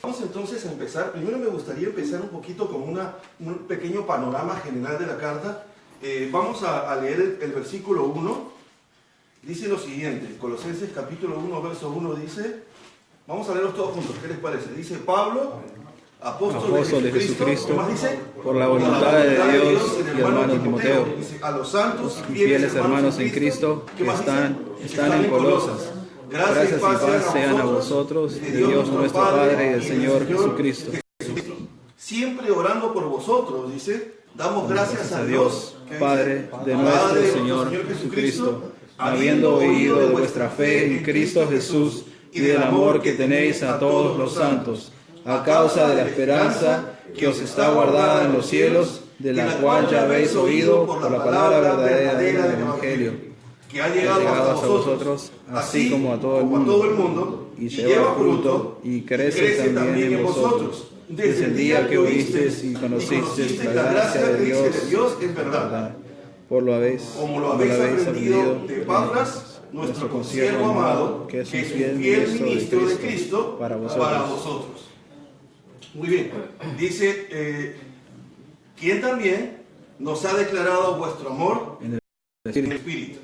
Vamos entonces a empezar. Primero me gustaría empezar un poquito con un pequeño panorama general de la carta. Vamos a leer el versículo 1. Dice lo siguiente, Colosenses capítulo 1, verso 1 dice, vamos a leerlos todos juntos, ¿qué les parece? Dice Pablo, apóstol de Jesucristo, ¿qué más dice? Por la voluntad de Dios y hermano Timoteo, dice, a los santos y fieles hermanos en Cristo que están en Colosas. Gracias y paz sean a vosotros, de Dios nuestro Padre y del Señor Jesucristo. Siempre orando por vosotros, dice, damos gracias a Dios, Padre de nuestro Señor Jesucristo, habiendo oído de vuestra fe en Cristo Jesús y del amor que tenéis a todos los santos, a causa de la esperanza que os está guardada en los cielos, de la cual ya habéis oído por la palabra verdadera del Evangelio, que ha llegado hasta vosotros, así como a todo el mundo, y lleva fruto, y crece también en vosotros, desde el día que oísteis y conocisteis la gracia de Dios es verdad. Como lo habéis aprendido de Epafras, nuestro consiervo amado, que es un fiel ministro de Cristo para vosotros. Muy bien, dice, quien también nos ha declarado vuestro amor en el Espíritu.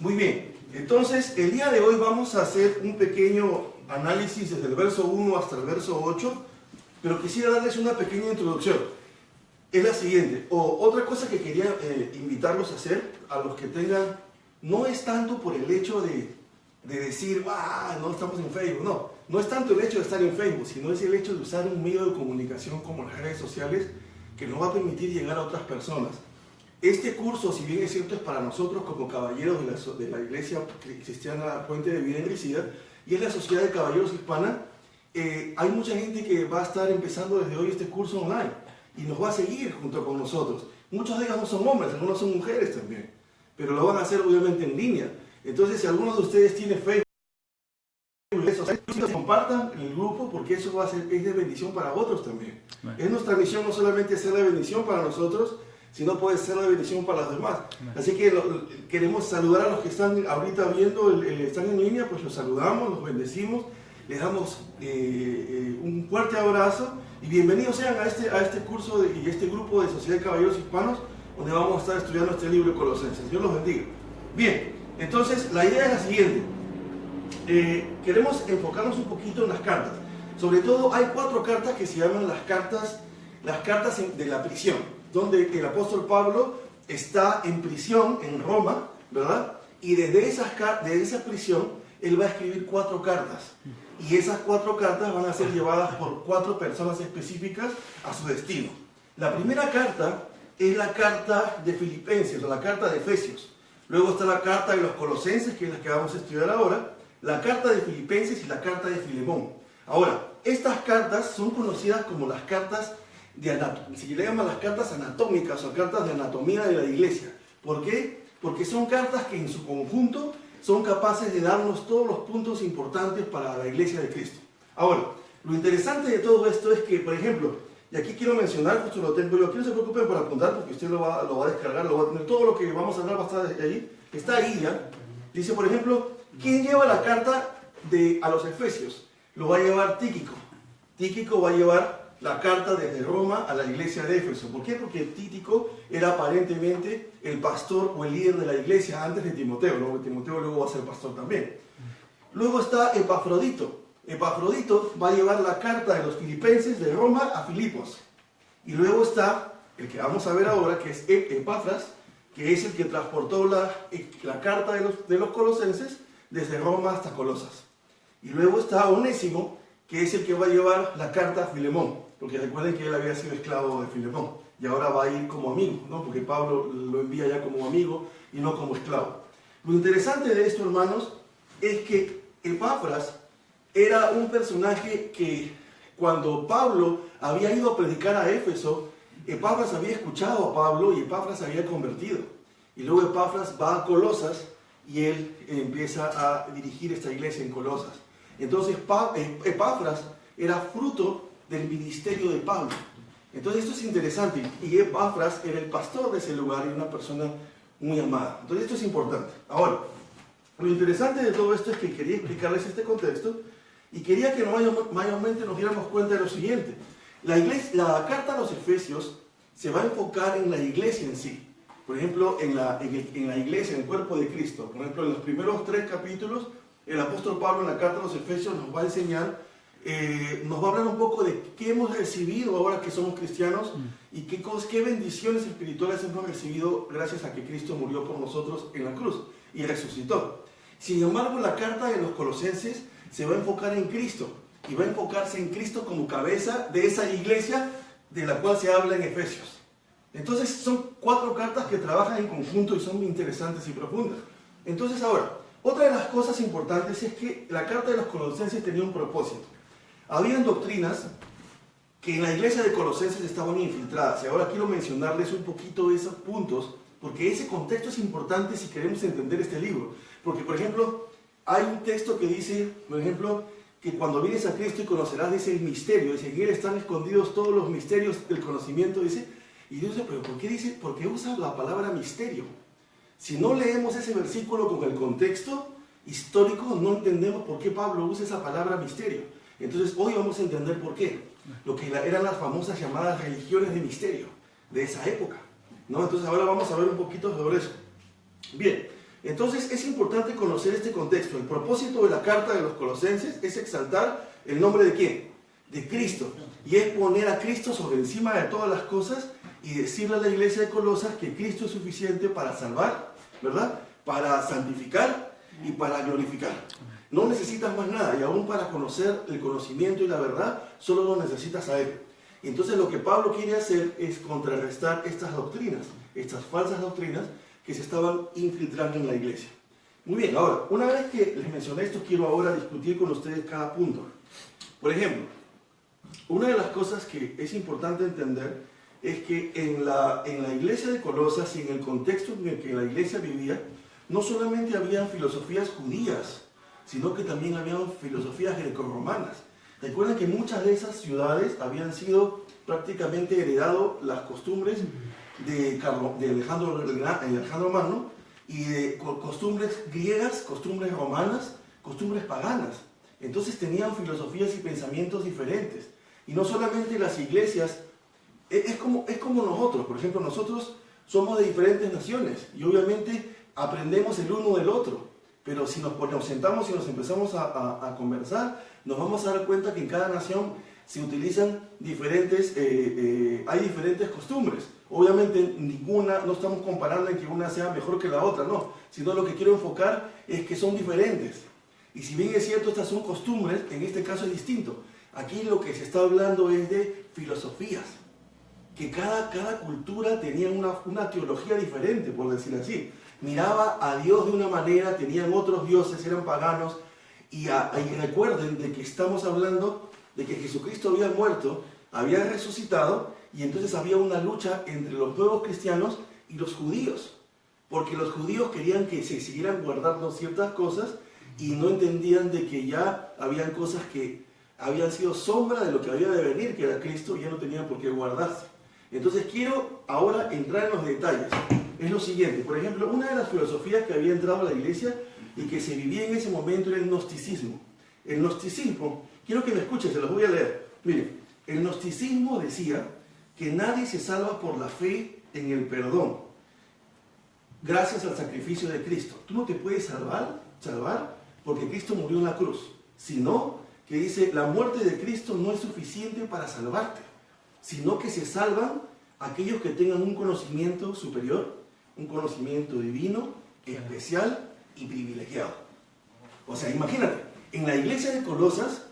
Muy bien, entonces el día de hoy vamos a hacer un pequeño análisis desde el verso 1 hasta el verso 8, pero quisiera darles una pequeña introducción. Es la siguiente, otra cosa que quería invitarlos a hacer, a los que tengan, no es tanto por el hecho de decir, no estamos en Facebook, no es tanto el hecho de estar en Facebook, sino es el hecho de usar un medio de comunicación como las redes sociales que nos va a permitir llegar a otras personas. Este curso, si bien es cierto, es para nosotros como caballeros de la Iglesia Cristiana Puente de Vida en Gresida, y es la Sociedad de Caballeros Hispana, hay mucha gente que va a estar empezando desde hoy este curso online y nos va a seguir junto con nosotros. Muchos de ellos no son hombres, algunos son mujeres también, pero lo van a hacer obviamente en línea. Entonces, si alguno de ustedes tiene Facebook, compartan el grupo, porque eso es de bendición para otros también. Es nuestra misión no solamente ser de bendición para nosotros, sino puede ser de bendición para los demás. Así que queremos saludar a los que están ahorita viendo, están en línea, pues los saludamos, los bendecimos, les damos un fuerte abrazo y bienvenidos sean a este curso y este grupo de Sociedad de Caballeros Hispanos, donde vamos a estar estudiando este libro de Colosenses. Dios los bendiga. Bien, entonces la idea es la siguiente. Queremos enfocarnos un poquito en las cartas. Sobre todo hay 4 cartas que se llaman las cartas de la prisión, donde el apóstol Pablo está en prisión en Roma, ¿verdad? Y desde esa prisión él va a escribir 4 cartas. Y esas 4 cartas van a ser llevadas por 4 personas específicas a su destino. La primera carta es la carta de Filipenses o la carta de Efesios. Luego está la carta de los Colosenses, que es la que vamos a estudiar ahora, la carta de Filipenses y la carta de Filemón. Ahora, estas cartas son conocidas como las cartas se le llaman las cartas anatómicas o cartas de anatomía de la iglesia. ¿Por qué? Porque son cartas que en su conjunto son capaces de darnos todos los puntos importantes para la iglesia de Cristo. Ahora, lo interesante de todo esto es que, por ejemplo, y aquí quiero mencionar, justo lo tengo yo, aquí no se preocupen por apuntar porque usted lo va a descargar, lo va a tener, todo lo que vamos a hablar va a estar ahí, está ahí ya. Dice, por ejemplo, ¿quién lleva la carta a los Efesios? Lo va a llevar Tíquico. Tíquico va a llevar la carta desde Roma a la iglesia de Éfeso. ¿Por qué? Porque Tíquico era aparentemente el pastor o el líder de la iglesia antes de Timoteo. Luego Timoteo luego va a ser pastor también. Luego está Epafrodito. Epafrodito va a llevar la carta de los filipenses de Roma a Filipos. Y luego está el que vamos a ver ahora, que es Epafras, que es el que transportó la carta de los colosenses desde Roma hasta Colosas. Y luego está Onésimo, que es el que va a llevar la carta a Filemón, porque recuerden que él había sido esclavo de Filemón, y ahora va a ir como amigo, ¿no? Porque Pablo lo envía ya como amigo y no como esclavo. Lo interesante de esto, hermanos, es que Epafras era un personaje que cuando Pablo había ido a predicar a Éfeso, Epafras había escuchado a Pablo y Epafras se había convertido. Y luego Epafras va a Colosas y él empieza a dirigir esta iglesia en Colosas. Entonces Epafras era fruto del ministerio de Pablo. Entonces esto es interesante. Y Epafras era el pastor de ese lugar y una persona muy amada. Entonces esto es importante. Ahora, lo interesante de todo esto es que quería explicarles este contexto Y quería que mayormente nos diéramos cuenta de lo siguiente. La carta a los Efesios se va a enfocar en la iglesia en sí. Por ejemplo, en la iglesia, en el cuerpo de Cristo. Por ejemplo, en los primeros 3 capítulos, el apóstol Pablo en la carta a los Efesios nos va a enseñar, nos va a hablar un poco de qué hemos recibido ahora que somos cristianos y qué bendiciones espirituales hemos recibido gracias a que Cristo murió por nosotros en la cruz y resucitó. Sin embargo, la carta de los Colosenses se va a enfocar en Cristo y va a enfocarse en Cristo como cabeza de esa iglesia de la cual se habla en Efesios. Entonces son 4 cartas que trabajan en conjunto y son muy interesantes y profundas. Entonces ahora, otra de las cosas importantes es que la carta de los Colosenses tenía un propósito. Habían doctrinas que en la iglesia de Colosenses estaban infiltradas. Y ahora quiero mencionarles un poquito de esos puntos, porque ese contexto es importante si queremos entender este libro. Porque, por ejemplo, hay un texto que dice, por ejemplo, que cuando vienes a Cristo y conocerás, dice el misterio, dice, en él están escondidos todos los misterios del conocimiento, dice. Y Dios dice, pero ¿por qué dice? ¿Por qué usa la palabra misterio? Si no leemos ese versículo con el contexto histórico, no entendemos por qué Pablo usa esa palabra misterio. Entonces hoy vamos a entender por qué. Lo que eran las famosas llamadas religiones de misterio de esa época, ¿no? Entonces ahora vamos a ver un poquito sobre eso. Bien, entonces es importante conocer este contexto. El propósito de la carta de los Colosenses es exaltar el nombre de ¿quién? De Cristo. Y es poner a Cristo sobre encima de todas las cosas y decirle a la iglesia de Colosas que Cristo es suficiente para salvar, ¿verdad? Para santificar y para glorificar. No necesitas más nada, y aún para conocer el conocimiento y la verdad, solo lo necesitas a Él. Entonces lo que Pablo quiere hacer es contrarrestar estas doctrinas, estas falsas doctrinas que se estaban infiltrando en la iglesia. Muy bien, ahora, una vez que les mencioné esto, quiero ahora discutir con ustedes cada punto. Por ejemplo, una de las cosas que es importante entender es que en la iglesia de Colosas y en el contexto en el que la iglesia vivía, no solamente habían filosofías judías, sino que también habían filosofías grecorromanas. Recuerden que muchas de esas ciudades habían sido prácticamente heredado las costumbres de Alejandro Magno y de costumbres griegas, costumbres romanas, costumbres paganas. Entonces tenían filosofías y pensamientos diferentes. Y no solamente las iglesias, es como nosotros. Por ejemplo, nosotros somos de diferentes naciones y obviamente aprendemos el uno del otro. Pero si nos sentamos y nos empezamos a conversar, nos vamos a dar cuenta que en cada nación se utilizan hay diferentes costumbres. Obviamente no estamos comparando en que una sea mejor que la otra, no. Sino lo que quiero enfocar es que son diferentes. Y si bien es cierto, estas son costumbres, en este caso es distinto. Aquí lo que se está hablando es de filosofías. Que cada cultura tenía una teología diferente, por decir así. Miraba a Dios de una manera, tenían otros dioses, eran paganos, y recuerden de que estamos hablando de que Jesucristo había muerto, había resucitado, y entonces había una lucha entre los nuevos cristianos y los judíos, porque los judíos querían que se siguieran guardando ciertas cosas y no entendían de que ya habían cosas que habían sido sombra de lo que había de venir, que era Cristo, y ya no tenían por qué guardarse. Entonces quiero ahora entrar en los detalles. Es lo siguiente, por ejemplo, una de las filosofías que había entrado a la iglesia y que se vivía en ese momento era el gnosticismo. El gnosticismo, quiero que me escuchen, se los voy a leer. Miren, el gnosticismo decía que nadie se salva por la fe en el perdón, gracias al sacrificio de Cristo. Tú no te puedes salvar porque Cristo murió en la cruz, sino que dice, la muerte de Cristo no es suficiente para salvarte, sino que se salvan aquellos que tengan un conocimiento superior, un conocimiento divino, especial y privilegiado. O sea, imagínate, en la iglesia de Colosas,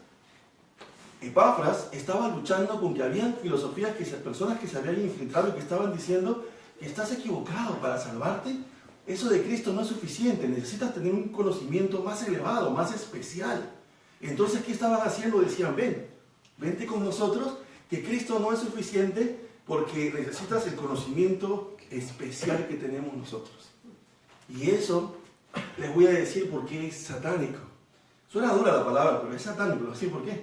Epafras estaba luchando con que habían filosofías, personas que se habían infiltrado y que estaban diciendo que estás equivocado para salvarte. Eso de Cristo no es suficiente, necesitas tener un conocimiento más elevado, más especial. Entonces, ¿qué estaban haciendo? Decían, vente con nosotros, que Cristo no es suficiente porque necesitas el conocimiento especial que tenemos nosotros. Y eso les voy a decir por qué es satánico. Suena dura la palabra, pero es satánico. ¿Sí? ¿Por qué?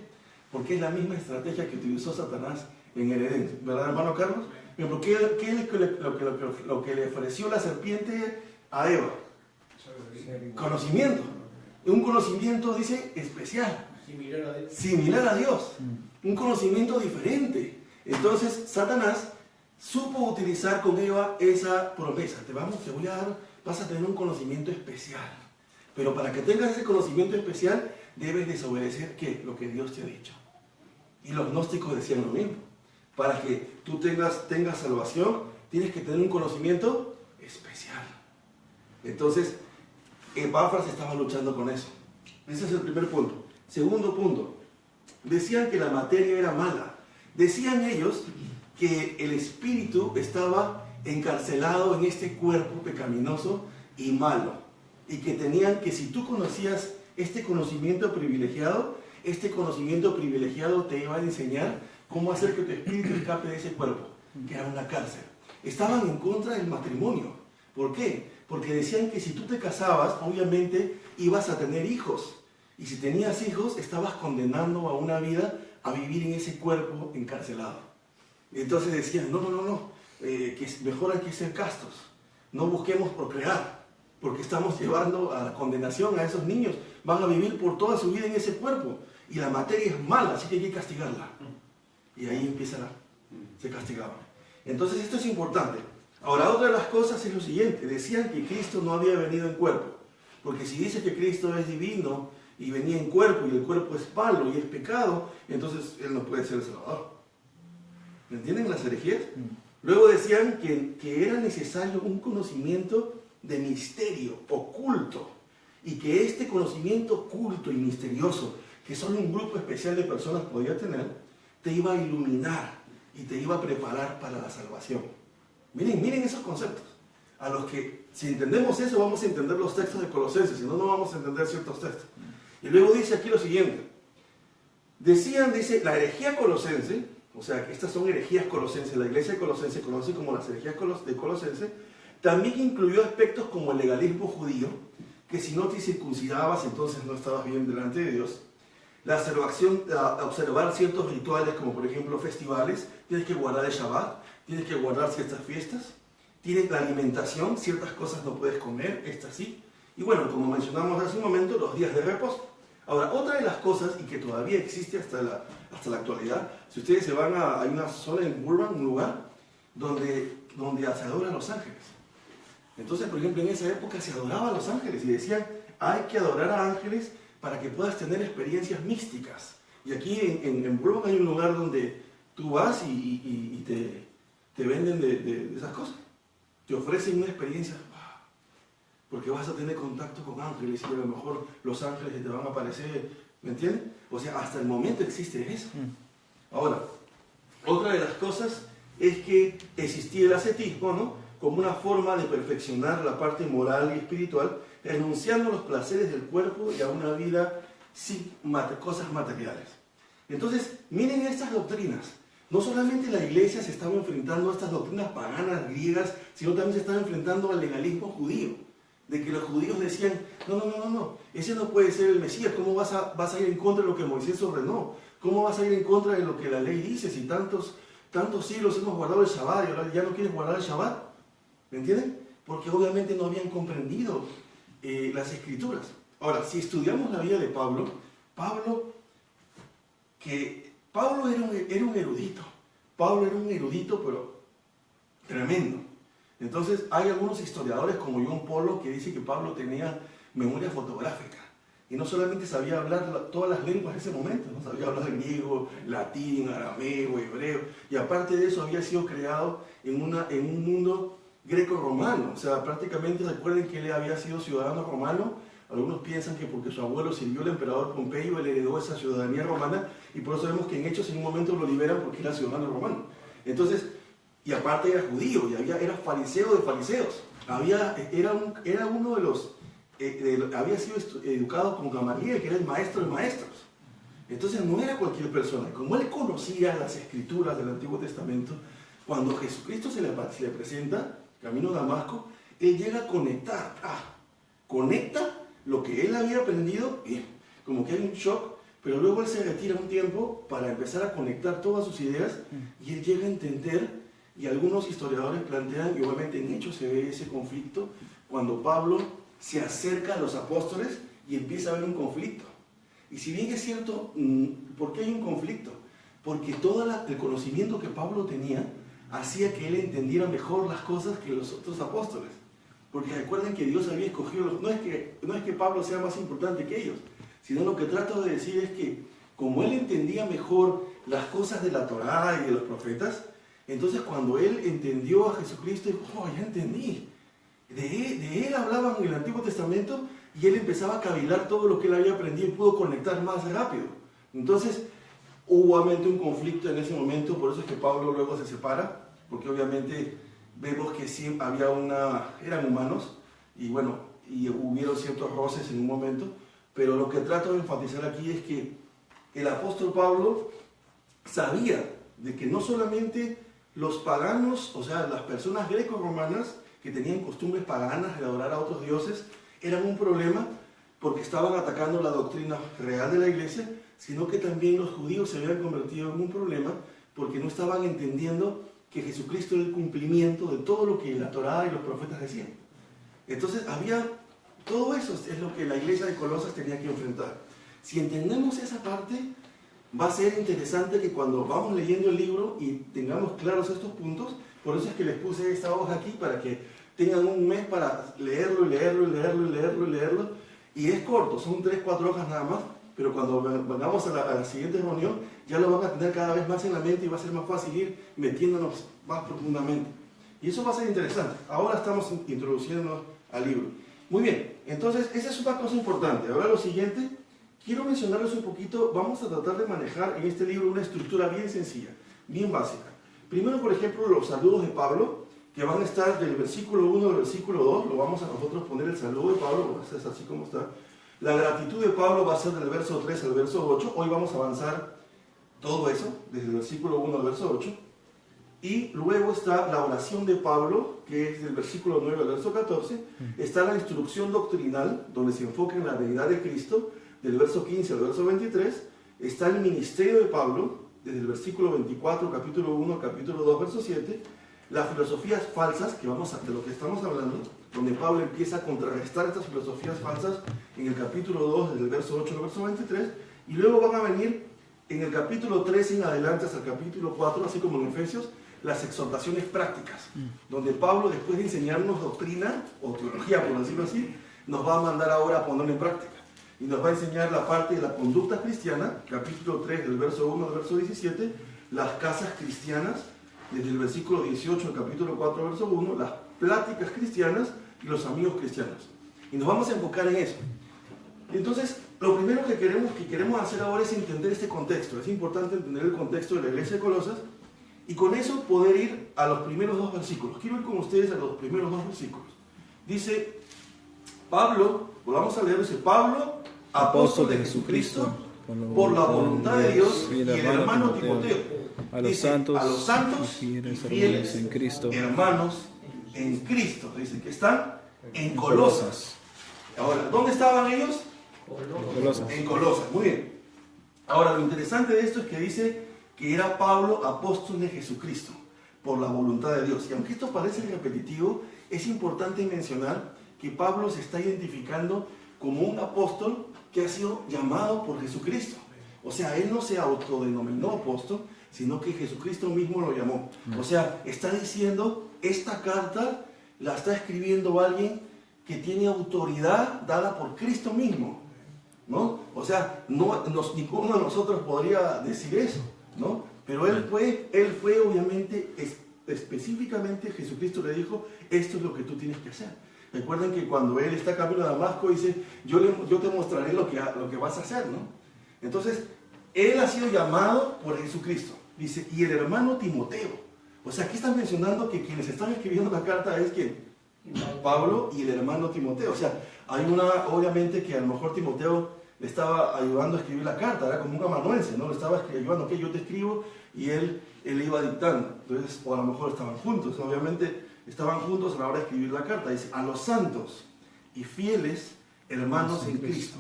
Porque es la misma estrategia que utilizó Satanás en el Edén. ¿Verdad, hermano Carlos? ¿Qué es lo que le ofreció la serpiente a Eva? Conocimiento. Un conocimiento, dice, especial. Similar a Dios. Un conocimiento diferente. Entonces, Satanás supo utilizar con Eva esa promesa. Te voy a dar, vas a tener un conocimiento especial. Pero para que tengas ese conocimiento especial, debes desobedecer ¿qué? Lo que Dios te ha dicho. Y los gnósticos decían lo mismo. Para que tú tengas salvación, tienes que tener un conocimiento especial. Entonces, Epafras estaba luchando con eso. Ese es el primer punto. Segundo punto, decían que la materia era mala. Decían ellos que el espíritu estaba encarcelado en este cuerpo pecaminoso y malo. Y que tenían que si tú conocías este conocimiento privilegiado te iba a enseñar cómo hacer que tu espíritu escape de ese cuerpo, que era una cárcel. Estaban en contra del matrimonio. ¿Por qué? Porque decían que si tú te casabas, obviamente ibas a tener hijos. Y si tenías hijos, estabas condenando a una vida a vivir en ese cuerpo encarcelado. Entonces decían, no, que mejor hay que ser castos. No busquemos procrear, porque estamos llevando a la condenación a esos niños. Van a vivir por toda su vida en ese cuerpo. Y la materia es mala, así que hay que castigarla. Y ahí se castigaban. Entonces esto es importante. Ahora, otra de las cosas es lo siguiente. Decían que Cristo no había venido en cuerpo. Porque si dice que Cristo es divino y venía en cuerpo y el cuerpo es malo y es pecado, entonces Él no puede ser el Salvador. ¿Me entienden las herejías? Luego decían que era necesario un conocimiento de misterio, oculto. Y que este conocimiento oculto y misterioso, que solo un grupo especial de personas podía tener, te iba a iluminar y te iba a preparar para la salvación. Miren esos conceptos. A los que, si entendemos eso, vamos a entender los textos de Colosenses, si no, no vamos a entender ciertos textos. Y luego dice aquí lo siguiente. Dice, la herejía colosense, o sea, que estas son herejías colosenses, la iglesia de Colosense conoce como las herejías de Colosense, también incluyó aspectos como el legalismo judío, que si no te circuncidabas, entonces no estabas bien delante de Dios. La observar ciertos rituales, como por ejemplo festivales, tienes que guardar el Shabbat, tienes que guardar ciertas fiestas, tienes la alimentación, ciertas cosas no puedes comer, estas sí. Y bueno, como mencionamos hace un momento, los días de reposo. Ahora, otra de las cosas, y que todavía existe hasta la actualidad, si ustedes se van hay una zona en Burbank, un lugar, donde se adoran los ángeles. Entonces, por ejemplo, en esa época se adoraban a los ángeles y decían, hay que adorar a ángeles para que puedas tener experiencias místicas. Y aquí en Burbank hay un lugar donde tú vas y te venden de esas cosas. Te ofrecen una experiencia, porque vas a tener contacto con ángeles y a lo mejor los ángeles te van a aparecer, ¿me entienden? O sea, hasta el momento existe eso. Ahora, otra de las cosas es que existía el ascetismo, ¿no? Como una forma de perfeccionar la parte moral y espiritual, renunciando a los placeres del cuerpo y a una vida sin cosas materiales. Entonces, miren estas doctrinas. No solamente la iglesia se estaba enfrentando a estas doctrinas paganas griegas, sino también se estaba enfrentando al legalismo judío. De que los judíos decían, no, ese no puede ser el Mesías. ¿Cómo vas a ir en contra de lo que Moisés ordenó? ¿Cómo vas a ir en contra de lo que la ley dice? Si tantos siglos hemos guardado el Shabbat y ahora ya no quieres guardar el Shabbat. ¿Me entienden? Porque obviamente no habían comprendido las escrituras. Ahora, si estudiamos la vida de Pablo era un erudito. Pablo era un erudito, pero tremendo. Entonces, hay algunos historiadores como John Pollock que dicen que Pablo tenía memoria fotográfica. Y no solamente sabía hablar todas las lenguas de ese momento, no sabía hablar griego, latín, arameo, hebreo. Y aparte de eso, había sido creado en un mundo greco-romano. O sea, prácticamente recuerden que él había sido ciudadano romano. Algunos piensan que porque su abuelo sirvió al emperador Pompeyo, él heredó esa ciudadanía romana, y por eso vemos que en Hechos en un momento lo liberan porque era ciudadano romano. Entonces, y aparte era judío, y era fariseo de fariseos. Era uno de los... había sido educado con Gamaliel, que era el maestro de maestros. Entonces no era cualquier persona. Como él conocía las escrituras del Antiguo Testamento, cuando Jesucristo se le presenta, camino a Damasco, él llega a conectar. Conecta lo que él había aprendido, bien, como que hay un shock, pero luego él se retira un tiempo para empezar a conectar todas sus ideas y él llega a entender, y algunos historiadores plantean, y obviamente en Hechos se ve ese conflicto, cuando Pablo se acerca a los apóstoles y empieza a haber un conflicto. Y si bien es cierto, ¿por qué hay un conflicto? Porque todo el conocimiento que Pablo tenía hacía que él entendiera mejor las cosas que los otros apóstoles. Porque recuerden que Dios había escogido, no es que Pablo sea más importante que ellos, sino lo que trato de decir es que como él entendía mejor las cosas de la Torá y de los profetas, entonces cuando él entendió a Jesucristo, dijo, oh, ya entendí. De él hablaban en el Antiguo Testamento y él empezaba a cavilar todo lo que él había aprendido y pudo conectar más rápido. Entonces, hubo obviamente un conflicto en ese momento, por eso es que Pablo luego se separa, porque obviamente vemos que sí eran humanos y bueno, y hubieron ciertos roces en un momento, pero lo que trato de enfatizar aquí es que el apóstol Pablo sabía de que no solamente los paganos, o sea, las personas greco-romanas que tenían costumbres paganas de adorar a otros dioses, eran un problema porque estaban atacando la doctrina real de la iglesia, sino que también los judíos se habían convertido en un problema porque no estaban entendiendo que Jesucristo era el cumplimiento de todo lo que la Torá y los profetas decían. Entonces todo eso es lo que la iglesia de Colosas tenía que enfrentar. Si entendemos esa parte, va a ser interesante que cuando vamos leyendo el libro y tengamos claros estos puntos, por eso es que les puse esta hoja aquí para que tengan un mes para leerlo, y es corto, son 3-4 hojas nada más, pero cuando vengamos a la siguiente reunión ya lo van a tener cada vez más en la mente y va a ser más fácil ir metiéndonos más profundamente. Y eso va a ser interesante. Ahora estamos introduciéndonos al libro. Muy bien, entonces esa es una cosa importante. Ahora lo siguiente, quiero mencionarles un poquito, vamos a tratar de manejar en este libro una estructura bien sencilla, bien básica. Primero, por ejemplo, los saludos de Pablo, que van a estar del versículo 1 al versículo 2, lo vamos a nosotros poner el saludo de Pablo, es así como está. La gratitud de Pablo va a ser del verso 3 al verso 8, hoy vamos a avanzar todo eso, desde el versículo 1 al verso 8. Y luego está la oración de Pablo, que es del versículo 9 al verso 14. Está la instrucción doctrinal, donde se enfoca en la deidad de Cristo, del verso 15 al verso 23. Está el ministerio de Pablo, desde el versículo 24, capítulo 1 al capítulo 2, verso 7. Las filosofías falsas, de lo que estamos hablando, donde Pablo empieza a contrarrestar estas filosofías falsas en el capítulo 2, desde el verso 8 al verso 23. Y luego van a venir en el capítulo 3 en adelante hasta el capítulo 4, así como en Efesios, las exhortaciones prácticas, donde Pablo, después de enseñarnos doctrina o teología, por decirlo así, nos va a mandar ahora a ponerlo en práctica. Y nos va a enseñar la parte de la conducta cristiana, capítulo 3, del verso 1 al verso 17, las casas cristianas, desde el versículo 18 al capítulo 4, verso 1, las pláticas cristianas y los amigos cristianos. Y nos vamos a enfocar en eso. Entonces, lo primero que queremos hacer ahora es entender este contexto. Es importante entender el contexto de la iglesia de Colosas y con eso poder ir a los primeros 2 versículos. Quiero ir con ustedes a los primeros 2 versículos. Dice Pablo, volvamos a leer, dice Pablo, apóstol de Jesucristo, por la voluntad de Dios, y el hermano Timoteo. A los santos y fieles en Cristo, hermanos en Cristo. Dice que están en Colosas. Ahora, ¿dónde estaban ellos? En Colosas, muy bien. Ahora, lo interesante de esto es que dice que era Pablo apóstol de Jesucristo, por la voluntad de Dios. Y aunque esto parece repetitivo, es importante mencionar que Pablo se está identificando como un apóstol que ha sido llamado por Jesucristo. O sea, él no se autodenominó apóstol, sino que Jesucristo mismo lo llamó. O sea, está diciendo, esta carta la está escribiendo alguien que tiene autoridad dada por Cristo mismo, ¿no? O sea, ninguno de nosotros podría decir eso, ¿no? Pero él fue obviamente, específicamente Jesucristo le dijo, esto es lo que tú tienes que hacer. Recuerden que cuando él está camino a Damasco dice, yo te mostraré lo que vas a hacer, ¿no? Entonces, él ha sido llamado por Jesucristo. Dice, y el hermano Timoteo. O sea, aquí están mencionando que quienes están escribiendo la carta es ¿quién? Pablo y el hermano Timoteo. O sea, hay obviamente que a lo mejor Timoteo le estaba ayudando a escribir la carta, era como un amanuense, ¿no? Le estaba ayudando, que yo te escribo, y él iba dictando. Entonces, o a lo mejor estaban juntos, obviamente estaban juntos a la hora de escribir la carta. Dice, a los santos y fieles hermanos en Cristo.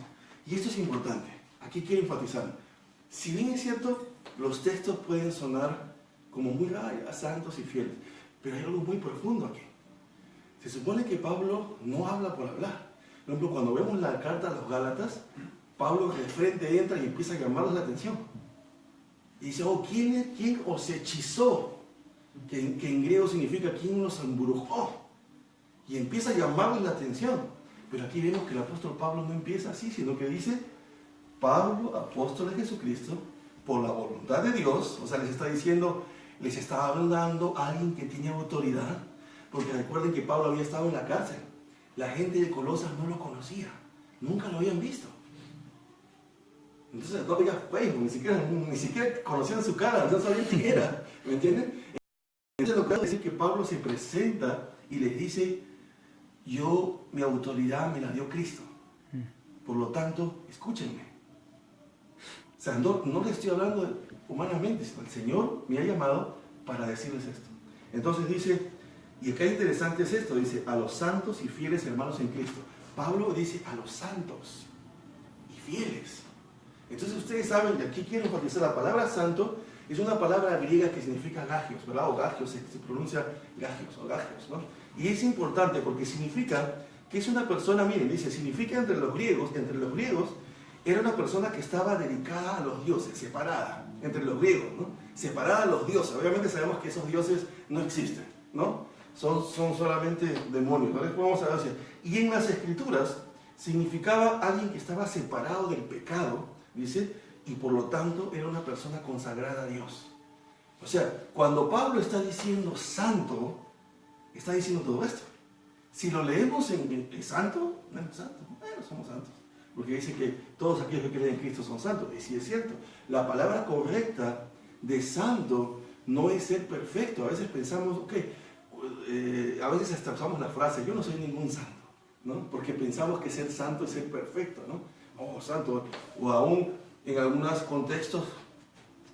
Y esto es importante. Aquí quiero enfatizar. Si bien es cierto, los textos pueden sonar como muy santos y fieles, pero hay algo muy profundo aquí. Se supone que Pablo no habla por hablar. Por ejemplo, cuando vemos la carta a los Gálatas, Pablo de frente entra y empieza a llamarles la atención. Y dice, oh, ¿quién os hechizó? Que en griego significa ¿quién nos embrujó? Y empieza a llamarles la atención. Pero aquí vemos que el apóstol Pablo no empieza así, sino que dice, Pablo, apóstol de Jesucristo, por la voluntad de Dios, o sea, les está diciendo, les está hablando a alguien que tiene autoridad, porque recuerden que Pablo había estado en la cárcel. La gente de Colosas no lo conocía, nunca lo habían visto. Entonces no había Facebook, ni siquiera conocían su cara, no sabían quién era, ¿me entienden? Entonces lo que quiero decir es que Pablo se presenta y les dice, mi autoridad me la dio Cristo, por lo tanto, escúchenme. O sea, no les estoy hablando humanamente, sino el Señor me ha llamado para decirles esto. Entonces dice, y acá interesante es esto, dice, a los santos y fieles hermanos en Cristo. Pablo dice, a los santos y fieles. Entonces ustedes saben, y aquí quiero enfatizar, la palabra santo es una palabra griega que significa gagios, ¿verdad? O gagios, se pronuncia gagios o gagios, ¿no? Y es importante porque significa que es una persona, miren, dice, significa entre los griegos era una persona que estaba dedicada a los dioses, separada, entre los griegos, ¿no? Separada a los dioses. Obviamente sabemos que esos dioses no existen, ¿no? Son solamente demonios, ¿no? Después vamos a ver. Y en las escrituras significaba alguien que estaba separado del pecado, dice, y por lo tanto era una persona consagrada a Dios. O sea, cuando Pablo está diciendo santo, está diciendo todo esto. Si lo leemos en santo, no es santo, bueno, somos santos. Porque dice que todos aquellos que creen en Cristo son santos. Y sí es cierto, la palabra correcta de santo no es ser perfecto. A veces pensamos, a veces hasta usamos la frase, yo no soy ningún santo, ¿no? Porque pensamos que ser santo es ser perfecto, ¿no? Oh, santo. O aún en algunos contextos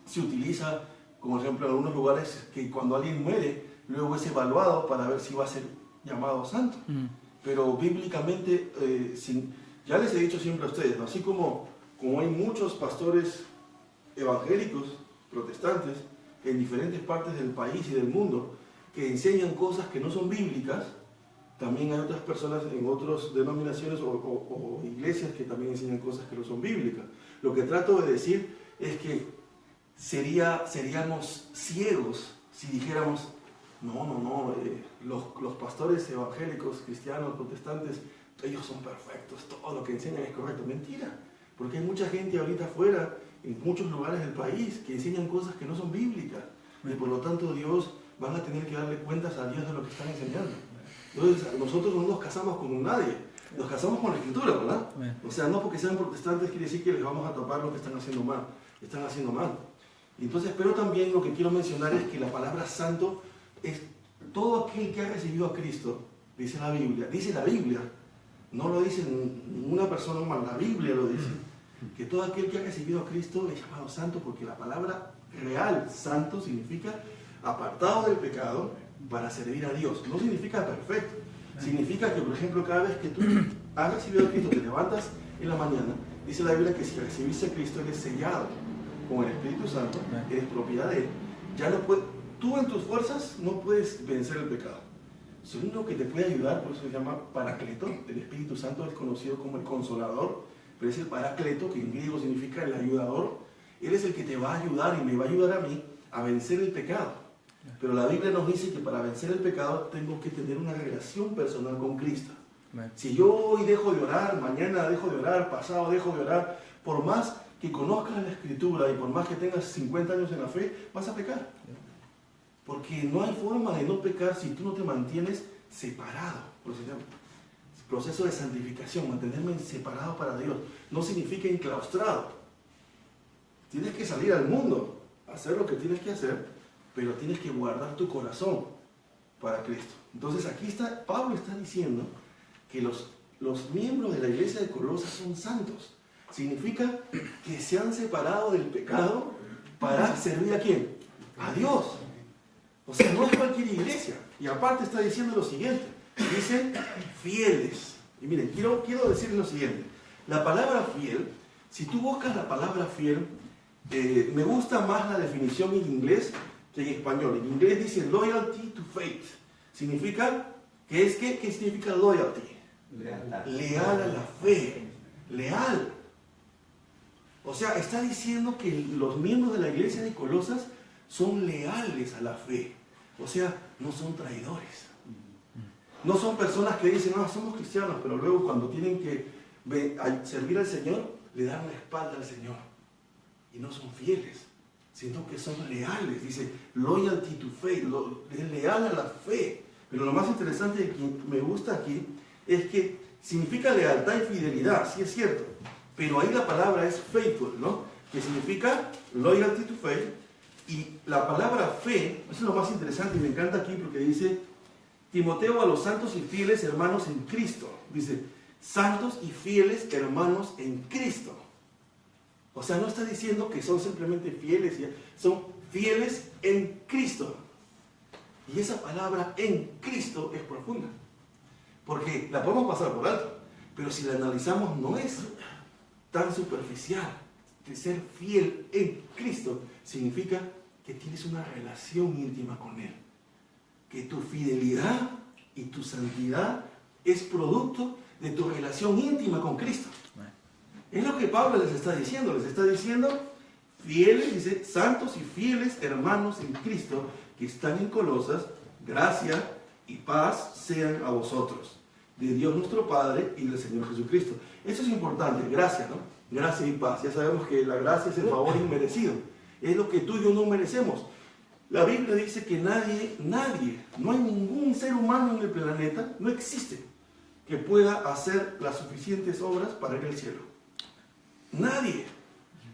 se utiliza, como ejemplo en algunos lugares, que cuando alguien muere, luego es evaluado para ver si va a ser llamado santo. Pero bíblicamente, ya les he dicho siempre a ustedes, ¿no? Así como hay muchos pastores evangélicos, protestantes, en diferentes partes del país y del mundo, que enseñan cosas que no son bíblicas, también hay otras personas en otras denominaciones o iglesias que también enseñan cosas que no son bíblicas. Lo que trato de decir es que seríamos ciegos si dijéramos, los pastores evangélicos, cristianos, protestantes, ellos son perfectos, todo lo que enseñan es correcto. Mentira, porque hay mucha gente ahorita afuera, en muchos lugares del país, que enseñan cosas que no son bíblicas, y por lo tanto van a tener que darle cuentas a Dios de lo que están enseñando. Entonces nosotros no nos casamos con nadie, nos casamos con la Escritura, ¿verdad? O sea, no porque sean protestantes quiere decir que les vamos a tapar lo que están haciendo mal, están haciendo mal. Entonces, pero también lo que quiero mencionar es que la palabra santo es todo aquel que ha recibido a Cristo, dice la Biblia, no lo dice ninguna persona humana, la Biblia lo dice, que todo aquel que ha recibido a Cristo es llamado santo, porque la palabra real, santo, significa apartado del pecado para servir a Dios. No significa perfecto, significa que, por ejemplo, cada vez que tú has recibido a Cristo, te levantas en la mañana, dice la Biblia que si recibiste a Cristo eres sellado con el Espíritu Santo, eres propiedad de Él. Ya no puedes, tú en tus fuerzas no puedes vencer el pecado. Lo único que te puede ayudar, por eso se llama Paracleto. El Espíritu Santo es conocido como el Consolador, pero es el Paracleto, que en griego significa el ayudador. Él es el que te va a ayudar y me va a ayudar a mí a vencer el pecado. Pero la Biblia nos dice que para vencer el pecado tengo que tener una relación personal con Cristo. Si yo hoy dejo de orar, mañana dejo de orar, pasado dejo de orar, por más que conozcas la Escritura y por más que tengas 50 años en la fe, vas a pecar. Porque no hay forma de no pecar si tú no te mantienes separado. Por eso se llama proceso de santificación, mantenerme separado para Dios. No significa enclaustrado. Tienes que salir al mundo, hacer lo que tienes que hacer, pero tienes que guardar tu corazón para Cristo. Entonces aquí Pablo está diciendo que los miembros de la iglesia de Colosas son santos. Significa que se han separado del pecado para servir ¿a quién? A Dios. O sea, no es cualquier iglesia. Y aparte está diciendo lo siguiente. Dice fieles. Y miren, quiero decirles lo siguiente. La palabra fiel, si tú buscas la palabra fiel, me gusta más la definición en inglés que en español. En inglés dice loyalty to faith. Significa, ¿qué significa loyalty? Leal a la fe. Leal. O sea, está diciendo que los miembros de la iglesia de Colosas son leales a la fe. O sea, no son traidores. No son personas que dicen, no, somos cristianos, pero luego cuando tienen que servir al Señor, le dan la espalda al Señor. Y no son fieles, sino que son leales. Dice, loyalty to faith, es leal a la fe. Pero lo más interesante que me gusta aquí es que significa lealtad y fidelidad, sí es cierto. Pero ahí la palabra es faithful, ¿no? Que significa loyalty to faith. Y la palabra fe, eso es lo más interesante y me encanta aquí porque dice, Timoteo a los santos y fieles hermanos en Cristo. Dice, santos y fieles hermanos en Cristo. O sea, no está diciendo que son simplemente fieles, son fieles en Cristo. Y esa palabra en Cristo es profunda. Porque la podemos pasar por alto, pero si la analizamos no es tan superficial. Que ser fiel en Cristo significa que tienes una relación íntima con Él. Que tu fidelidad y tu santidad es producto de tu relación íntima con Cristo. Es lo que Pablo les está diciendo. Fieles, dice, santos y fieles hermanos en Cristo que están en Colosas, gracia y paz sean a vosotros, de Dios nuestro Padre y del Señor Jesucristo. Eso es importante, gracia, ¿no? Gracia y paz. Ya sabemos que la gracia es el favor inmerecido. Es lo que tú y yo no merecemos. La Biblia dice que nadie, no hay ningún ser humano en el planeta, no existe, que pueda hacer las suficientes obras para ir al cielo. Nadie.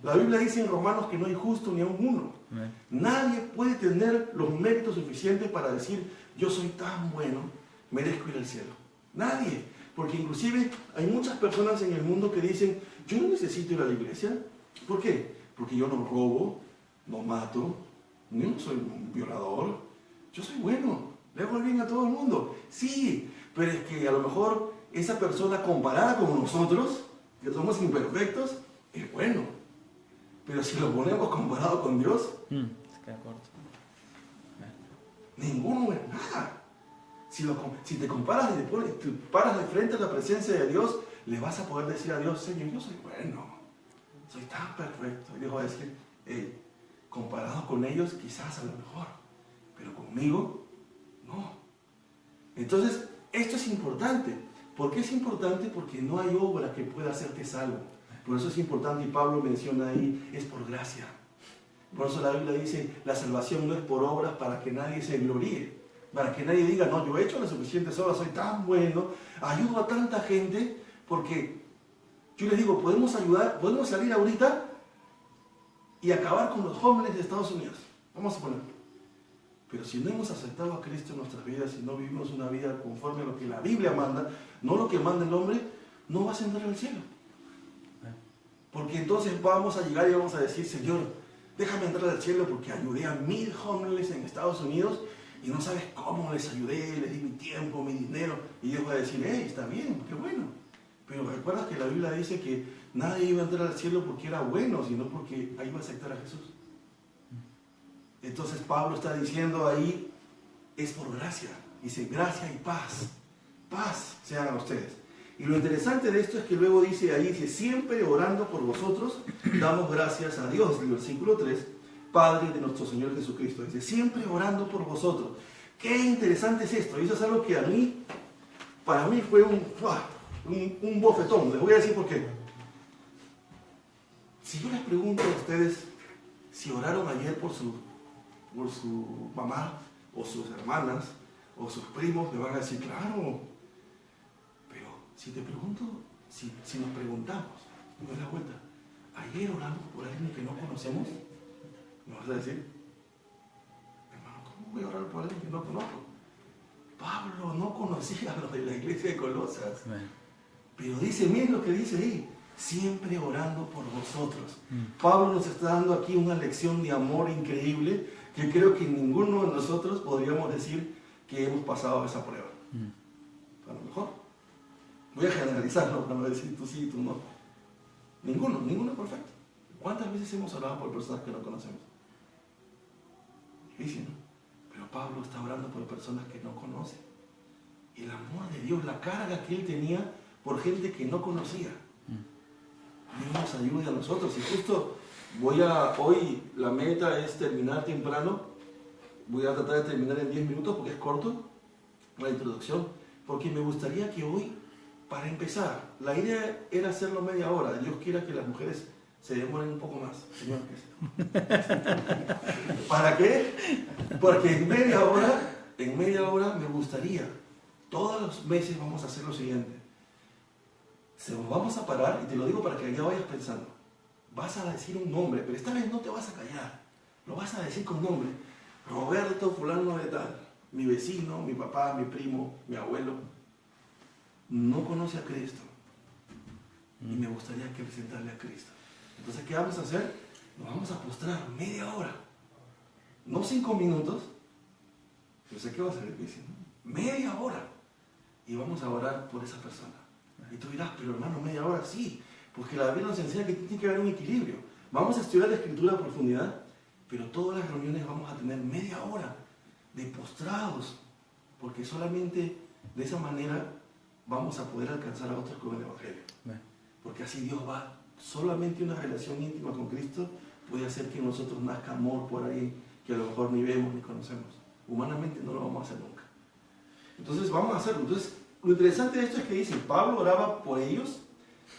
La Biblia dice en Romanos que no hay justo ni aun uno. Nadie puede tener los méritos suficientes para decir, yo soy tan bueno, merezco ir al cielo. Nadie. Porque inclusive hay muchas personas en el mundo que dicen, yo no necesito ir a la iglesia. ¿Por qué? Porque yo no robo, no mato, yo no soy un violador, yo soy bueno, le hago el bien a todo el mundo. Sí, pero es que a lo mejor esa persona comparada con nosotros, que somos imperfectos, es bueno. Pero si lo ponemos comparado con Dios, se queda corto. Ninguno es nada. Si te comparas y te paras de frente a la presencia de Dios, le vas a poder decir a Dios, Señor, yo soy bueno, soy tan perfecto. Y Dios va a decir, comparado con ellos, quizás a lo mejor, pero conmigo, no. Entonces, esto es importante. ¿Por qué es importante? Porque no hay obra que pueda hacerte salvo. Por eso es importante, y Pablo menciona ahí, es por gracia. Por eso la Biblia dice, la salvación no es por obras para que nadie se gloríe. Para que nadie diga, no, yo he hecho las suficientes obras, soy tan bueno, ayudo a tanta gente, porque yo les digo, podemos ayudar, podemos salir ahorita y acabar con los jóvenes de Estados Unidos. Vamos a poner. Pero si no hemos aceptado a Cristo en nuestras vidas, si no vivimos una vida conforme a lo que la Biblia manda, no lo que manda el hombre, no vas a entrar al cielo. Porque entonces vamos a llegar y vamos a decir, Señor, déjame entrar al cielo porque ayudé a 1000 jóvenes en Estados Unidos y no sabes cómo les ayudé, les di mi tiempo, mi dinero. Y Dios va a decir, está bien, qué bueno. Pero recuerda que la Biblia dice que nadie iba a entrar al cielo porque era bueno, sino porque ahí iba a aceptar a Jesús. Entonces Pablo está diciendo ahí, es por gracia. Dice, gracia y paz. Paz sean a ustedes. Y lo interesante de esto es que luego dice ahí, dice, siempre orando por vosotros, damos gracias a Dios. El versículo 3, Padre de nuestro Señor Jesucristo. Dice, siempre orando por vosotros. Qué interesante es esto. Y eso es algo que para mí fue un bofetón. Les voy a decir por qué. Si yo les pregunto a ustedes si oraron ayer por su mamá, o sus hermanas, o sus primos, me van a decir, claro. Pero si te pregunto, si nos preguntamos, y me das vuelta, ayer oramos por alguien que no conocemos, me vas a decir, hermano, ¿cómo voy a orar por alguien que no conozco? Pablo no conocía a los de la iglesia de Colosas. Pero dice, miren lo que dice ahí, siempre orando por vosotros. Pablo nos está dando aquí una lección de amor increíble que creo que ninguno de nosotros podríamos decir que hemos pasado esa prueba. A lo mejor. Voy a generalizarlo para no decir tú sí y tú no. Ninguno es perfecto. ¿Cuántas veces hemos orado por personas que no conocemos? Difícil, ¿no? Pero Pablo está orando por personas que no conoce. El amor de Dios, la carga que él tenía por gente que no conocía. Dios nos ayude a nosotros. Y justo hoy la meta es terminar temprano. Voy a tratar de terminar en 10 minutos porque es corto la introducción. Porque me gustaría que hoy, para empezar, la idea era hacerlo media hora. Dios quiera que las mujeres se demoren un poco más. Señor, ¿para qué? Porque en media hora me gustaría, todos los meses vamos a hacer lo siguiente. Nos vamos a parar, y te lo digo para que ya vayas pensando. Vas a decir un nombre, pero esta vez no te vas a callar. Lo vas a decir con nombre. Roberto fulano de tal. Mi vecino, mi papá, mi primo, mi abuelo. No conoce a Cristo. Y me gustaría que presentarle a Cristo. Entonces, ¿qué vamos a hacer? Nos vamos a postrar media hora. No 5 minutos. Yo sé que va a ser difícil. Media hora. Y vamos a orar por esa persona. Y tú dirás, pero hermano, media hora sí. Porque la Biblia nos enseña que tiene que haber un equilibrio. Vamos a estudiar la Escritura a profundidad, pero todas las reuniones vamos a tener media hora de postrados. Porque solamente de esa manera vamos a poder alcanzar a otros con el Evangelio. Porque así Dios va. Solamente una relación íntima con Cristo puede hacer que en nosotros nazca amor por ahí que a lo mejor ni vemos ni conocemos. Humanamente no lo vamos a hacer nunca. Entonces vamos a hacerlo. Entonces, lo interesante de esto es que dice, Pablo oraba por ellos.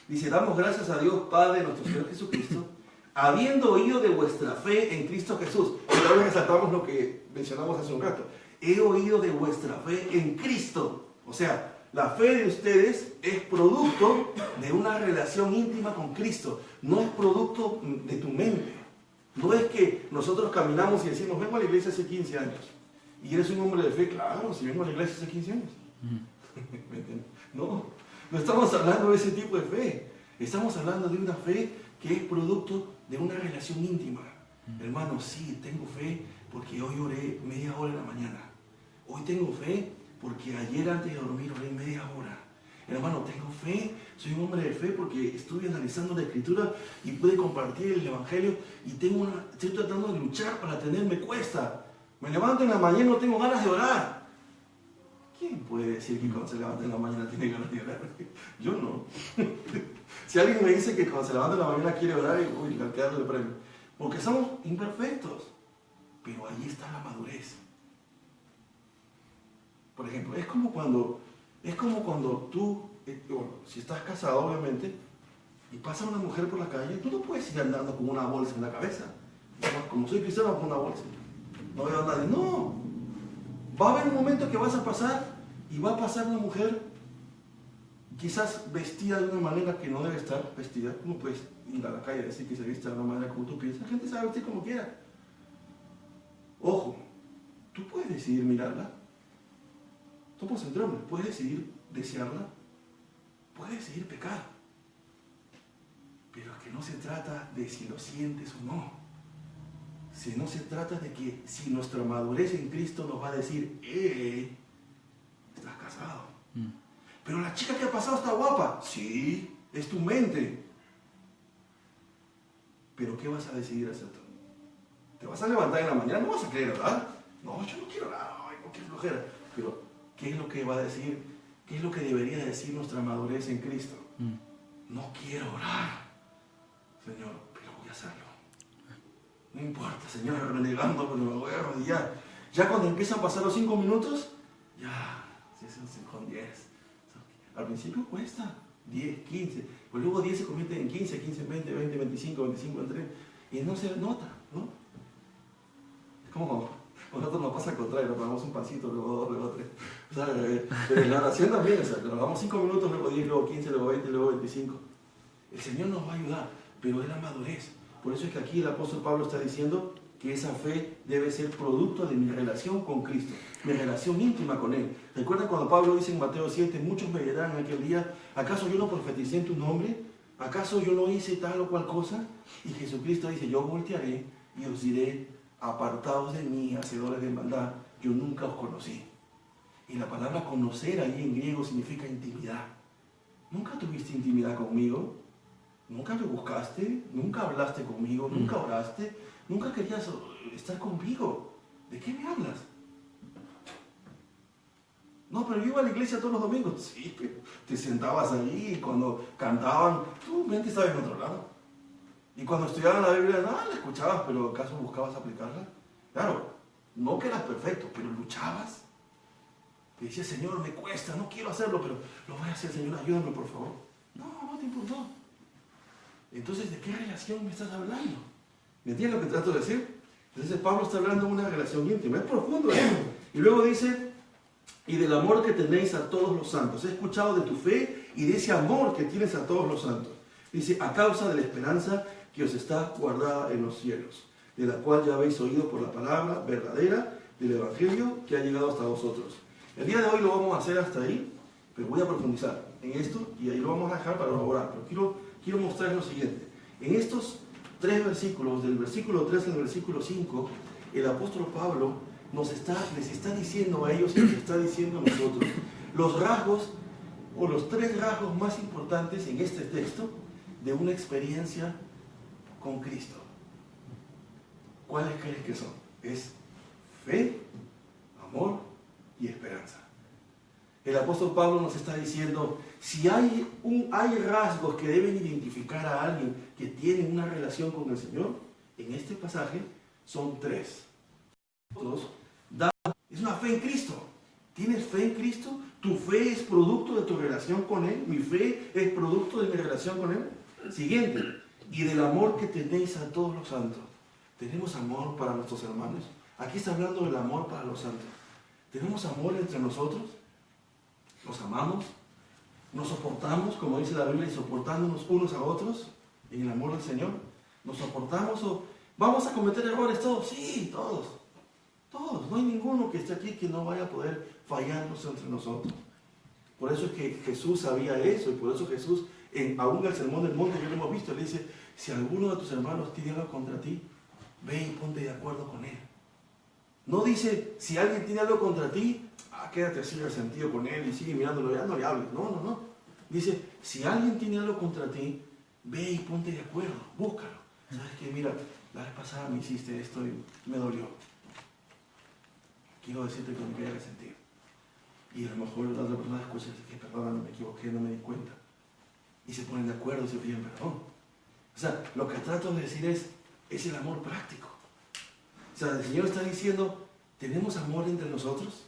Dice, damos gracias a Dios Padre de nuestro Señor Jesucristo, habiendo oído de vuestra fe en Cristo Jesús. Y ahora resaltamos lo que mencionamos hace un rato. He oído de vuestra fe en Cristo. O sea, la fe de ustedes es producto de una relación íntima con Cristo. No es producto de tu mente. No es que nosotros caminamos y decimos, vengo a la iglesia hace 15 años. ¿Y eres un hombre de fe? Claro, si vengo a la iglesia hace 15 años. No estamos hablando de ese tipo de fe. Estamos hablando de una fe que es producto de una relación íntima. Hermano, sí, tengo fe porque hoy oré media hora en la mañana. Hoy tengo fe porque ayer antes de dormir oré media hora. Hermano, tengo fe, soy un hombre de fe porque estuve analizando la Escritura y pude compartir el Evangelio y estoy tratando de luchar para me cuesta. Me levanto en la mañana y no tengo ganas de orar. ¿Quién puede decir que cuando se levanta en la mañana tiene ganas de orar? Yo no. Si alguien me dice que cuando se levanta en la mañana quiere orar, uy, hay que darle el premio. Porque somos imperfectos. Pero ahí está la madurez. Por ejemplo, es como cuando tú, bueno, si estás casado obviamente, y pasa una mujer por la calle, tú no puedes ir andando con una bolsa en la cabeza. Como soy cristiano, con una bolsa. No veo a nadie. No. Va a haber un momento que vas a pasar y va a pasar una mujer quizás vestida de una manera que no debe estar vestida. No puedes ir a la calle y decir que se viste de una manera como tú piensas. La gente sabe vestir como quiera. Ojo, tú puedes decidir mirarla. Somos entre hombres. Puedes decidir desearla. Puedes decidir pecar. Pero es que no se trata de si lo sientes o no. Si no se trata de que si nuestra madurez en Cristo nos va a decir, estás casado. Pero la chica que ha pasado está guapa. Sí, es tu mente. Pero ¿qué vas a decidir hacer tú? ¿Te vas a levantar en la mañana? No vas a querer orar. No, yo no quiero orar. Ay, no quiero flojera. Pero ¿qué es lo que va a decir? ¿Qué es lo que debería decir nuestra madurez en Cristo? No quiero orar, Señor, pero voy a hacerlo. No importa, Señor, renegando, pero me voy a arrodillar. Ya cuando empiezan a pasar los 5 minutos, ya, si son 10. Al principio cuesta 10, 15, pues luego 10 se convierte en 15, 15 en 20, 20, 25, 25 en 30, y no se nota, ¿no? Es como nosotros nos pasa al contrario, nos ponemos un pancito, luego 2, luego 3. O sea, pero en la oración también, o sea, nos damos 5 minutos, luego 10, luego 15, luego 20, luego 25. El Señor nos va a ayudar, pero es la madurez. Por eso es que aquí el apóstol Pablo está diciendo que esa fe debe ser producto de mi relación con Cristo, mi relación íntima con Él. ¿Recuerdan cuando Pablo dice en Mateo 7, muchos me dirán en aquel día, ¿acaso yo no profeticé en tu nombre? ¿Acaso yo no hice tal o cual cosa? Y Jesucristo dice, yo voltearé y os diré, apartados de mí, hacedores de maldad, yo nunca os conocí. Y la palabra conocer ahí en griego significa intimidad. ¿Nunca tuviste intimidad conmigo? ¿Nunca me buscaste? ¿Nunca hablaste conmigo? ¿Nunca oraste? ¿Nunca querías estar conmigo? ¿De qué me hablas? No, pero yo iba a la iglesia todos los domingos. Sí, pero te sentabas ahí y cuando cantaban, tu mente estaba en otro lado. Y cuando estudiaban la Biblia, nada, la escuchabas, pero ¿acaso buscabas aplicarla? Claro, no que eras perfecto, pero luchabas. Y decías, Señor, me cuesta, no quiero hacerlo, pero lo voy a hacer, Señor, ayúdame, por favor. No te importó. Entonces, ¿de qué relación me estás hablando? ¿Me entiendes lo que trato de decir? Entonces, Pablo está hablando de una relación íntima, es profundo eso. Y luego dice, y del amor que tenéis a todos los santos. He escuchado de tu fe y de ese amor que tienes a todos los santos. Dice, a causa de la esperanza que os está guardada en los cielos, de la cual ya habéis oído por la palabra verdadera del Evangelio que ha llegado hasta vosotros. El día de hoy lo vamos a hacer hasta ahí, pero voy a profundizar en esto y ahí lo vamos a dejar para elaborar. Pero quiero mostrar lo siguiente. En estos 3 versículos, del versículo 3 al versículo 5, el apóstol Pablo les está diciendo a ellos y les está diciendo a nosotros los rasgos o los 3 rasgos más importantes en este texto de una experiencia con Cristo. ¿Cuáles crees que son? Es fe, amor y esperanza. El apóstol Pablo nos está diciendo, si hay rasgos que deben identificar a alguien que tiene una relación con el Señor, en este pasaje son 3. Es una fe en Cristo. ¿Tienes fe en Cristo? ¿Tu fe es producto de tu relación con Él? ¿Mi fe es producto de mi relación con Él? Siguiente, y del amor que tenéis a todos los santos. ¿Tenemos amor para nuestros hermanos? Aquí está hablando del amor para los santos. ¿Tenemos amor entre nosotros? ¿Nos amamos? ¿Nos soportamos, como dice la Biblia, y soportándonos unos a otros en el amor del Señor? ¿Nos soportamos o vamos a cometer errores todos? Sí, todos. Todos. No hay ninguno que esté aquí que no vaya a poder fallarnos entre nosotros. Por eso es que Jesús sabía eso y por eso Jesús, aún en el Sermón del Monte, que lo hemos visto, le dice, si alguno de tus hermanos tiene algo contra ti, ve y ponte de acuerdo con él. No dice, si alguien tiene algo contra ti, quédate así resentido con él y sigue mirándolo, ya no le hables. No. Dice, si alguien tiene algo contra ti, ve y ponte de acuerdo, búscalo. ¿Sabes qué? Mira, la vez pasada me hiciste esto y me dolió. Quiero decirte que me quería resentir. Y a lo mejor la otra persona escucha y dice que perdóname, me equivoqué, no me di cuenta. Y se ponen de acuerdo y se piden perdón. O sea, lo que trato de decir es el amor práctico. O sea, el Señor está diciendo, tenemos amor entre nosotros,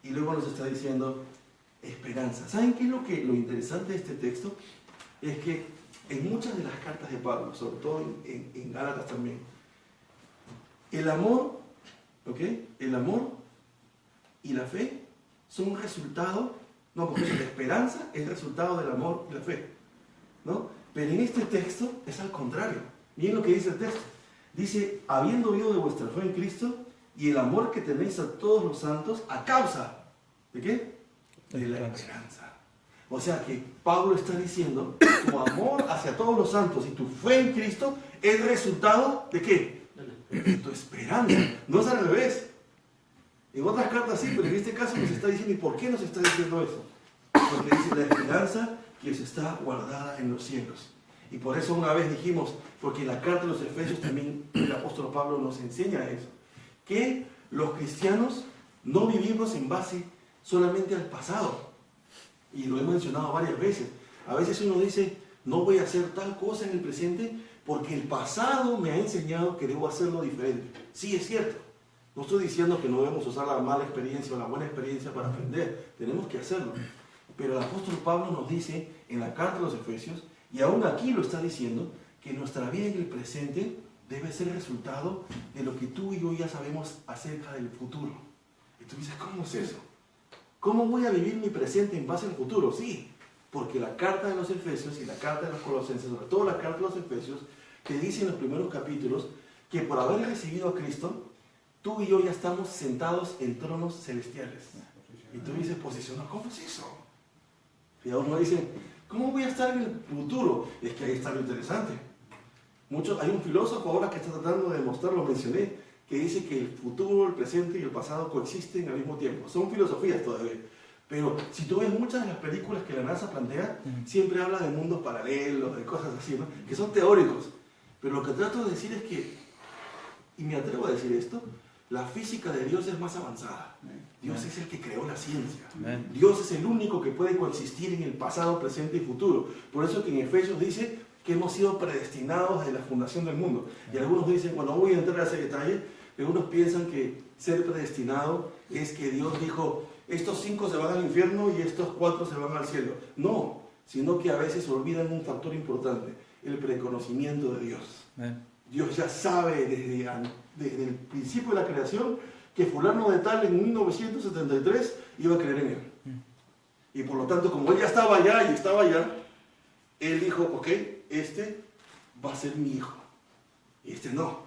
y luego nos está diciendo esperanza. ¿Saben qué es lo interesante de este texto? Es que en muchas de las cartas de Pablo, sobre todo en Gálatas también, el amor, ¿ok? El amor y la fe son un resultado, no, porque la esperanza es resultado del amor y la fe, ¿no? Pero en este texto es al contrario. Miren lo que dice el texto. Dice, habiendo oído de vuestra fe en Cristo y el amor que tenéis a todos los santos, a causa, ¿de qué? De la esperanza. O sea que Pablo está diciendo, tu amor hacia todos los santos y tu fe en Cristo es resultado ¿de qué? De tu esperanza. No es al revés. En otras cartas sí, pero en este caso nos está diciendo, ¿y por qué nos está diciendo eso? Porque dice la esperanza que se está guardada en los cielos. Y por eso una vez dijimos, porque en la carta de los Efesios también el apóstol Pablo nos enseña eso, que los cristianos no vivimos en base solamente al pasado. Y lo he mencionado varias veces. A veces uno dice, no voy a hacer tal cosa en el presente porque el pasado me ha enseñado que debo hacerlo diferente. Sí, es cierto. No estoy diciendo que no debemos usar la mala experiencia o la buena experiencia para aprender. Tenemos que hacerlo. Pero el apóstol Pablo nos dice en la carta de los Efesios, y aún aquí lo está diciendo, que nuestra vida en el presente debe ser resultado de lo que tú y yo ya sabemos acerca del futuro. Y tú dices, ¿cómo es eso? ¿Cómo voy a vivir mi presente en base al futuro? Sí, porque la carta de los Efesios y la carta de los Colosenses, sobre todo la carta de los Efesios, te dice en los primeros capítulos que por haber recibido a Cristo, tú y yo ya estamos sentados en tronos celestiales. Y tú dices, posicionado, ¿cómo es eso? Y ahora uno dice, ¿cómo voy a estar en el futuro? Es que ahí está lo interesante. Hay un filósofo ahora que está tratando de demostrar, lo mencioné, que dice que el futuro, el presente y el pasado coexisten al mismo tiempo. Son filosofías todavía. Pero si tú ves muchas de las películas que la NASA plantea, siempre habla de mundos paralelos, de cosas así, ¿no? Que son teóricos. Pero lo que trato de decir es que, y me atrevo a decir esto, La física de Dios es más avanzada. Dios es el que creó la ciencia. Amén. Dios es el único que puede coexistir en el pasado, presente y futuro. Por eso que en Efesios dice que hemos sido predestinados desde la fundación del mundo. Y algunos dicen, bueno, no voy a entrar a ese detalle, pero algunos piensan que ser predestinado es que Dios dijo, estos 5 se van al infierno y estos 4 se van al cielo. No, sino que a veces olvidan un factor importante, el preconocimiento de Dios. Amén. Dios ya sabe desde el principio de la creación que fulano de tal en 1973 iba a creer en él. Y por lo tanto, como él ya estaba allá y estaba allá, él dijo, ok, este va a ser mi hijo. Y este no,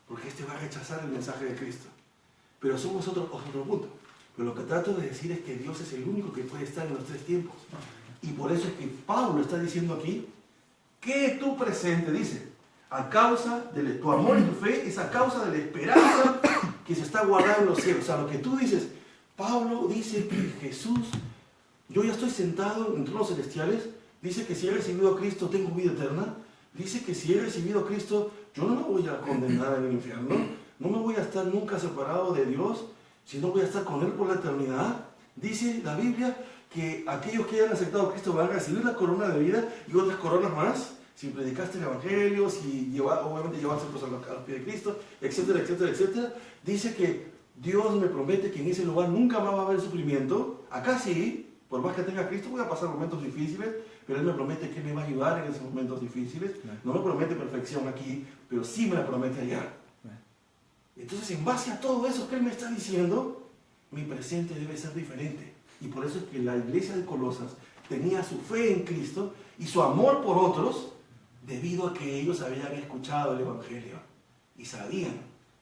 porque este va a rechazar el mensaje de Cristo. Pero somos otro punto. Pero lo que trato de decir es que Dios es el único que puede estar en los 3 tiempos. Y por eso es que Pablo está diciendo aquí que tu presente, dice, a causa de tu amor y tu fe, es a causa de la esperanza que se está guardada en los cielos. O sea, lo que tú dices, Pablo dice que Jesús, yo ya estoy sentado en tronos celestiales, dice que si he recibido a Cristo tengo vida eterna, dice que si he recibido a Cristo yo no me voy a condenar en el infierno, no me voy a estar nunca separado de Dios, sino voy a estar con Él por la eternidad. Dice la Biblia que aquellos que hayan aceptado a Cristo van a recibir la corona de vida y otras coronas más, si predicaste el Evangelio, si obviamente llevaste a los pies de Cristo, etcétera, etcétera, etcétera. Dice que Dios me promete que en ese lugar nunca más va a haber sufrimiento. Acá sí, por más que tenga a Cristo, voy a pasar momentos difíciles, pero Él me promete que me va a ayudar en esos momentos difíciles. No me promete perfección aquí, pero sí me la promete allá. Entonces, en base a todo eso que Él me está diciendo, mi presente debe ser diferente. Y por eso es que la iglesia de Colosas tenía su fe en Cristo y su amor por otros, debido a que ellos habían escuchado el Evangelio y sabían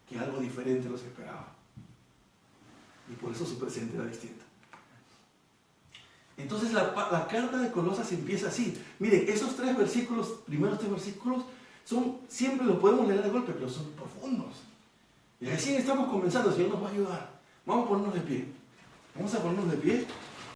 que algo diferente los esperaba. Y por eso su presente era distinto. Entonces la carta de Colosas empieza así. Miren, esos 3 versículos, primeros 3 versículos, siempre los podemos leer de golpe, pero son profundos. Y recién estamos comenzando, el Señor nos va a ayudar. Vamos a ponernos de pie. Vamos a ponernos de pie.